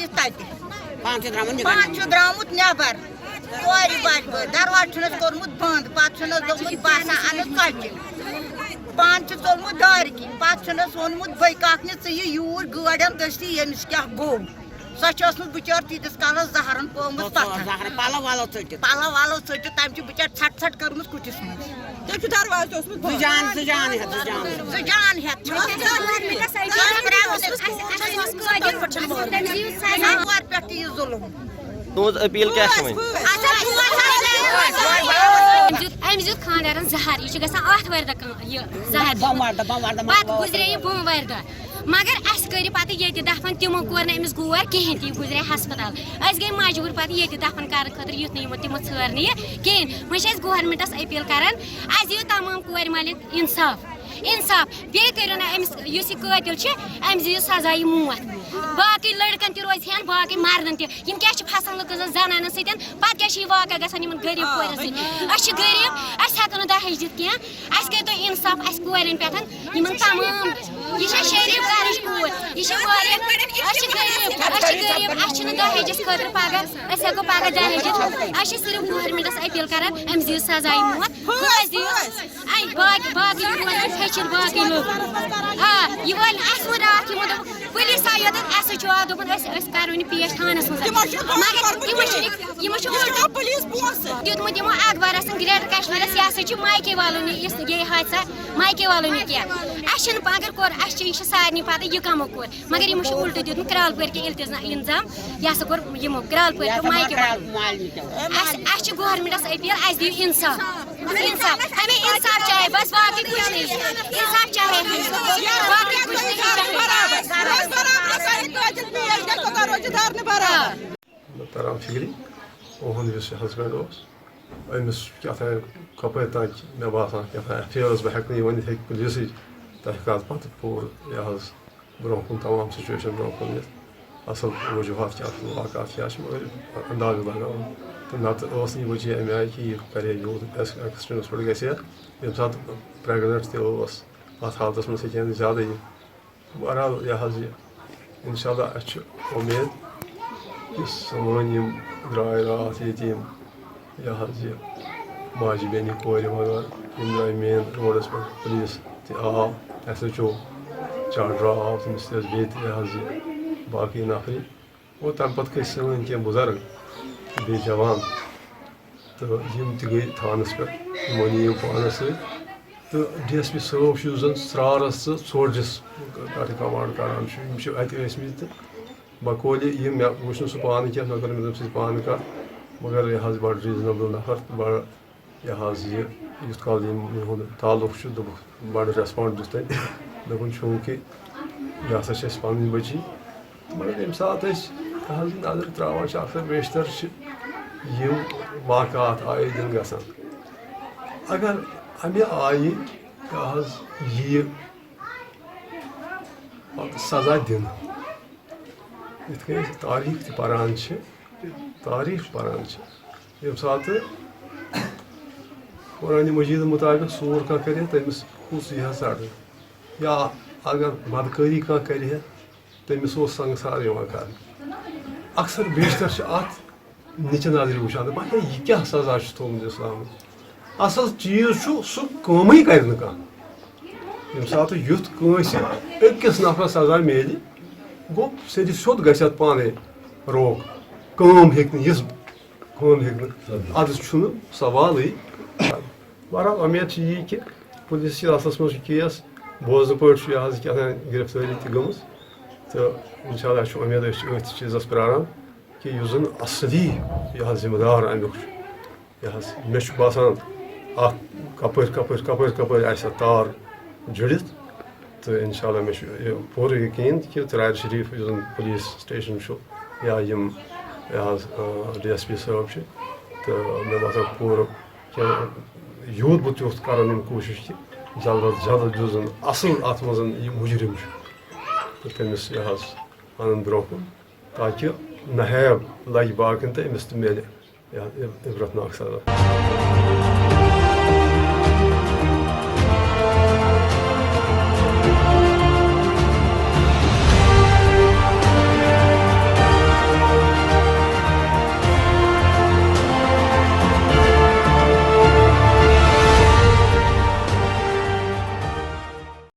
تھٲیِتھ تَتہِ پانہٕ چھُ درٛامُت نٮ۪بر کورِ بَچہٕ دروازٕ چھُنَس کوٚرمُت بنٛد پَتہٕ چھُنَس دوٚپمُت باسان اَنُس ژۄچہِ پانہٕ چھُ ژوٚلمُت دارِ کِنۍ پَتہٕ چھُنَس ووٚنمُت بٔے کاکنہِ ژٕ یہِ یوٗرۍ گٲڑٮ۪ن دٔستی ییٚمِس کیٛاہ گوٚو سۄ چھِ ٲسمٕژ بِچٲر تیٖتِس کالس زہرن پٲومٕژ پَتھر پَلو وَلو ژٔٹِتھ تَمہِ چھِ بِچٲر ژھٹ ژھٹ کٔرمٕژ کُٹھِس منٛز تٔمۍ چھُ دروازٕ اوسمُت زٕ جان ہٮ۪تھ کورِ پٮ۪ٹھ تہِ یہِ ظُلُم تُہنٛز أپیٖل کیٛاہ چھِ وۄنۍ أمِس دیُت خانٛدارن زہر یہِ چھُ گژھان آتھوارِ دۄہ یہِ زہر پتہٕ گُزرے یہِ بوموارِ دۄہ مگر اَسہِ کٔرِ پتہٕ ییٚتہِ دفن تِمو کوٚر نہٕ أمِس گور کِہیٖنۍ تہِ یہِ گُزرے ہسپتال أسۍ گٔے مجبوٗر پتہٕ ییٚتہِ دفن کرنہٕ خٲطرٕ یُتھ نہٕ تِمو ژھٲر نہٕ یہِ کِہیٖنۍ وۄنۍ چھِ أسۍ گورمنٹس أپیٖل کران اَسہِ دِیِو تمام کورِ مٲلِک اِنصاف بیٚیہِ کٔرِو نہٕ أمِس یُس یہِ قٲتِل چھِ أمِس دِیِو سزا یہِ موت باقٕے لٔڑکن تہِ روزِ ہٮ۪ن باقٕے مردن تہِ یِم کیٛاہ چھِ پھسان لُکن زنانن سۭتۍ پتہٕ کیٛاہ چھِ یہِ واقع گژھان یِمن غریٖب کورٮ۪ن سۭتۍ أسۍ چھِ غریٖب أسۍ ہٮ۪کو نہٕ دہیج دِتھ کینٛہہ اَسہِ کٔرۍ تو اِنصاف اَسہِ کورٮ۪ن پٮ۪ٹھ یِمن تمام یہِ چھےٚ شریٖف گرٕچ کوٗر یہِ چھِ واریاہ أسۍ چھِ غریٖب اَسہِ چھِنہٕ دہیجس خٲطرٕ پگاہ أسۍ ہٮ۪کو پگاہ دہیج دِتھ أسۍ چھِ صرف گورمنٹس أپیٖل کران أمِس دِیِو سزا یہِ موت أسۍ دِیِو باقٕے ہیٚچھِنۍ باقٕے لُکھ یہِ وٲلۍ اَسہِ ووٚن راتھ یِمو دوٚپ پُلیٖس آو یوٚتَن اَسہِ چھُ آو دوٚپُن أسۍ کَرو نہٕ پیش تھانس منٛز مگر یِمو چھُ دیُتمُت یِمو اخبارس گریٹر کشمیٖرس یہِ ہسا چھُ مایکے والو نہٕ یہِ حادثہ مایکے والو نہٕ کینٛہہ اَسہِ چھُنہٕ اگر کوٚر اَسہِ چھِ یہِ چھِ سارنٕے پتہ یہِ کمو کوٚر مگر یِمو چھُ اُلٹہٕ دیُتمُت کرٛال پورِ کہِ اِنظام یہِ ہسا کوٚر یِمو کرٛال پورِ مایکے اَسہِ چھِ گورمنٹس أپیٖل اَسہِ دِیِو اِنصاف ہمیں انصاف چاہے بس باقٕے کچھ نہیں انصاف چاہے باقٕے کچھ تران فکری اُہُنٛد یُس یہِ ہسبنٛڈ اوس أمِس کیٛاہ تام کپٲرۍ تام مےٚ باسان کیٛاہ تام ایفیٲرٕس بہٕ ہٮ۪کہٕ نہٕ یہِ ؤنِتھ ہیٚکہِ پُلیٖسٕچ تحقیقات پتہٕ پوٗرٕ یہِ حظ برونٛہہ کُن تمام سُچویشن برونٛہہ کُن نِتھ اصل وجوٗہات کیٛاہ چھِ واقعات کیٛاہ چھِ مگر اندازٕ لگاوُن تہٕ نتہٕ ٲس نہٕ یہِ وجہ امہِ آیہِ کہِ یہِ کرے یوٗت ایکسٹریمس پٮ۪ٹھ گژھِ ہا ییٚمہِ ساتہٕ پریگننٹ تہِ اوس اتھ حالتس منٛز ہیٚکہِ ہا نہٕ زیادٕ یہِ بہرحال یہِ حظ یہِ انشاء اللہ اَسہِ چھُ اُمید کہِ سٲنۍ یِم درٛاے راتھ ییٚتہِ یِم یہِ حظ یہِ ماجہِ بیٚنہِ کورِ وغٲرٕ یِم درٛاے مین روڈس پٮ۪ٹھ پُلیٖس تہِ آو ایس ایچ او چاڈرا آو تٔمِس تہِ ٲس بیٚیہِ تہِ یہِ حظ یہِ باقٕے نفری اور تَمہِ پتہٕ کھٔتۍ سٲنۍ کینٛہہ بُزرگ تہٕ بیٚیہِ جوان تہٕ یِم تہِ گٔے تھانس پٮ۪ٹھ یِمو نی یِم پانس سۭتۍ تہٕ ڈی ایس پی صٲب چھُ یُس زن ژرارس تہٕ ژوٚڈجِس پٮ۪ٹھ کمانڈ کران چھُ یِم چھِ اتہِ ٲسمٕتۍ تہٕ بقولہِ یہِ مےٚ وٕچھ نہٕ سُہ پانہٕ کینٛہہ مےٚ کٔر نہٕ تٔمۍ سۭتۍ پانہٕ کتھ مگر یہِ حظ بڑٕ ریٖزنیبٕل نفر تہٕ بڑٕ یہِ حظ یہِ یُتھ کال یِہُنٛد تعلُق چھُ دوٚپُکھ بڑٕ ریسپانڈ دِژ تَتہِ دوٚپُن چوٗنٛکہِ یہِ ہسا چھِ اَسہِ پنٕنۍ بٔچی مگر ییٚمہِ ساتہٕ أسۍ یہِ حظ نظر ترٛاوان چھِ اکثر بیشتر چھِ یِم واقعات آیے دِن گژھان اگر اَمہِ آیہِ یہِ حظ یِیہِ پتہٕ سزا دِنہٕ یِتھ کٔنۍ أسۍ تاریٖخ تہِ پران چھِ ییٚمہِ ساتہٕ قرآنِ مجیٖد مُطابق ژوٗر کانٛہہ کرِ ہا تٔمِس کُس یی ہا ژٹنہٕ یا اگر بدکٲری کانٛہہ کرِ ہا تٔمِس اوس سنگسار یِوان کرنہٕ اکثر بیشتر چھِ اتھ نِچہِ نظرِ وٕچھان دپان ہے یہِ کیٛاہ سزا چھُ تھوٚومُت اِسلامن اصل چیٖز چھُ سُہ کٲمٕے کرِ نہٕ کانٛہہ ییٚمہِ ساتہٕ یُتھ کٲنٛسہِ أکِس نفرس سزا میلہِ گوٚو سیٚدِ سیوٚد گژھِ اتھ پانے روک کٲم ہیٚکہِ نہٕ یِژھ کٲم ہیٚکہِ نہٕ ادٕ چھُنہٕ سوالٕے بہرحال اُمید چھِ یی کہِ پُلیٖس اَتھس منٛز چھُ کیس بوزنہٕ پٲٹھۍ چھُ یہِ حظ کیٛاہ تام گرفتٲری تہِ گٔمٕژ تہٕ انشاء اللہ چھُ اُمید أسۍ چھِ أتھۍ چیٖزس پیاران کہِ یُس زن اصلی یہِ حظ ذمہٕ دار امیُک چھُ یہِ حظ مےٚ چھُ باسان اتھ کپٲرۍ آسہِ اتھ تار جُڑِتھ تہٕ انشاء اللہ مےٚ چھُ یہِ پوٗرٕ یقیٖن کہِ ژرارِ شریٖف یُس زن پُلیٖس سٹیشن چھُ یا یِم یہِ حظ ڈی ایس پی صٲب چھِ تہٕ مےٚ باسان پوٗرٕ کینٛہہ یوٗت بہٕ تیُتھ کرن یِم کوٗشش کہِ جلد از جلد یُس زن اصل اتھ منٛز یہِ مُجرِم چھُ تہٕ تٔمِس یہِ حظ انن برونٛہہ کُن تاکہِ نہیب لگہِ باقین تہٕ أمِس تہِ میلہِ عبرتناک سزا